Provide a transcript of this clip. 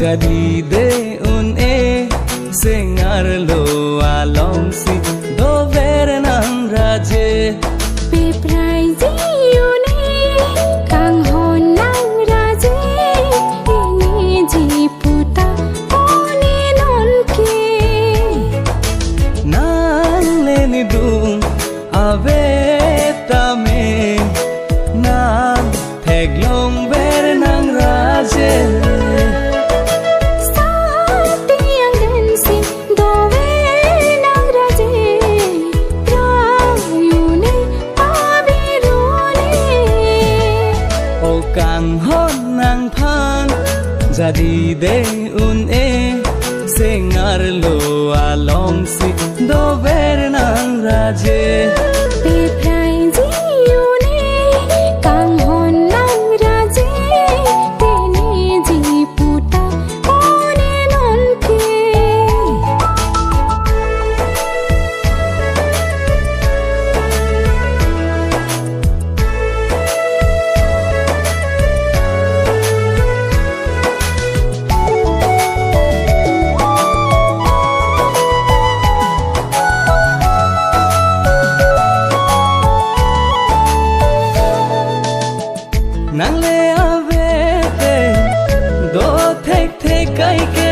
Jadi de un sengar lo along si do nang raje Piprai jiune kang hon nang raje ini jiputa one non ke nang leni dung ave tame nang theglong ber nang raje Jadi de un sengar lo along si do nang raje Piprai jiune kang hon nang raje teni jiputa one non ke nang le ave te do thek thek kai ke